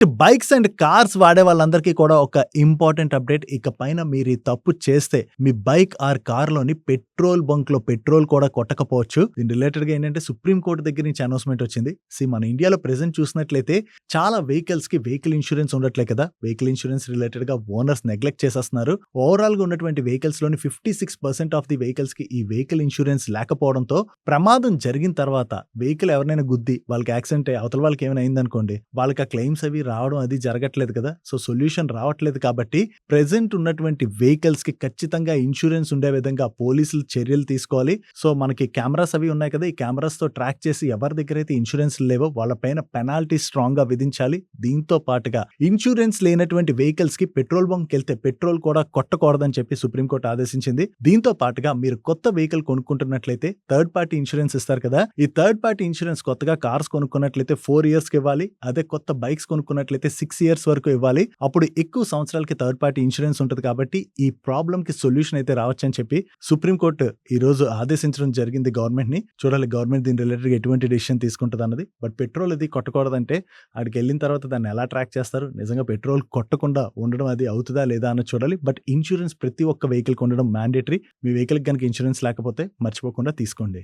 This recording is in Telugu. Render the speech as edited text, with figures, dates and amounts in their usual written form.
బైక్స్ అండ్ కార్స్ వాడే వాళ్ళందరికీ కూడా ఒక ఇంపార్టెంట్ అప్డేట్. ఇక పైన మీరు ఈ తప్పు చేస్తే మీ బైక్ ఆర్ కార్‌లోని పెట్రోల్ బంక్‌లో పెట్రోల్ కూడా కొట్టకపోవచ్చు. దీని రిలేటెడ్‌గా ఏంటంటే సుప్రీం కోర్ట్ దగ్గర నుంచి అనౌన్స్‌మెంట్ వచ్చింది. మన ఇండియాలో ప్రెజెంట్ చూసినట్లయితే చాలా వెహికల్స్‌కి వెహికల్ ఇన్స్యూరెన్స్ ఉండట్లే కదా! వెహికల్ ఇన్స్యూరెన్స్ రిలేటెడ్‌గా ఓనర్స్ నెగ్లెక్ట్ చేసేస్తున్నారు. ఓవరాల్‌గా ఉన్నటువంటి వెహికల్స్‌లోని 56% ఆఫ్ ది వెహికల్స్‌కి ఈ వెహికల్ ఇన్స్యూరెన్స్ లేకపోవడంతో ప్రమాదం జరిగిన తర్వాత వెహికల్ ఎవరినైనా గుద్ది వాళ్ళకి యాక్సిడెంట్ అయ్యి అవతల వాళ్ళకి ఏమైనా అయిందనుకోండి, వాళ్ళకి ఆ క్లెయిమ్స్ అవి రావడం అది జరగట్లేదు కదా! సొల్యూషన్ రావట్లేదు కాబట్టి ప్రెజెంట్ ఉన్నటువంటి వెహికల్స్‌కి ఖచ్చితంగా ఇన్స్యూరెన్స్ ఉండే విధంగా పోలీసులు చర్యలు తీసుకోవాలి. మనకి కెమెరాస్ అవి ఉన్నాయి కదా! ఈ కెమెరాస్‌తో ట్రాక్ చేసి ఎవరి దగ్గరైతే ఇన్స్యూరెన్స్ లేవో వాళ్ళ పైన పెనాల్టీ స్ట్రాంగ్‌గా విధించాలి. దీంతో పాటుగా ఇన్స్యూరెన్స్ లేనటువంటి వెహికల్స్‌కి పెట్రోల్ బంక్‌కెళ్తే పెట్రోల్ కూడా కొట్టకూడదని చెప్పి సుప్రీం కోర్ట్ ఆదేశించింది. దీంతో పాటుగా మీరు కొత్త వెహికల్ కొనుక్కుంటున్నట్లయితే థర్డ్ పార్టీ ఇన్స్యూరెన్స్ ఇస్తారు కదా! ఈ థర్డ్ పార్టీ ఇన్స్యూరెన్స్ కొత్తగా కార్స్ కొనుక్కున్నట్లయితే 4 ఇయర్స్‌కి ఇవ్వాలి. అదే కొత్త బైక్స్ కొనుక్కున్నట్లయితే 6 ఇయర్స్ వరకు ఇవ్వాలి. అప్పుడు ఎక్కువ సంవత్సరాలకి థర్డ్ పార్టీ ఇన్స్యూరెన్స్ ఉంటది కాబట్టి ఈ ప్రాబ్లమ్‌కి సొల్యూషన్ అయితే రావచ్చని చెప్పి సుప్రీం కోర్ట్ ఈ రోజు ఆదేశించడం జరిగింది గవర్నమెంట్‌ని. చూడాలి గవర్నమెంట్ దీని రిలేటెడ్‌గా ఎటువంటి డెసిషన్ తీసుకుంటదన్నది. బట్ పెట్రోల్ అది కొట్టకూడదంటే ఆడికెళ్ళిన తర్వాత దాన్ని ఎలా ట్రాక్ చేస్తారు? నిజంగా పెట్రోల్ కొట్టకుండా ఉండడం అది అవుతదా లేదా అన్నది చూడాలి. బట్ ఇన్స్యూరెన్స్ ప్రతి ఒక్క వెహికల్‌కి ఉండడం మ్యాండేటరీ. మీ వెహికల్‌కి గనుక ఇన్స్యూరెన్స్ లేకపోతే మర్చిపోకుండా తీసుకోండి.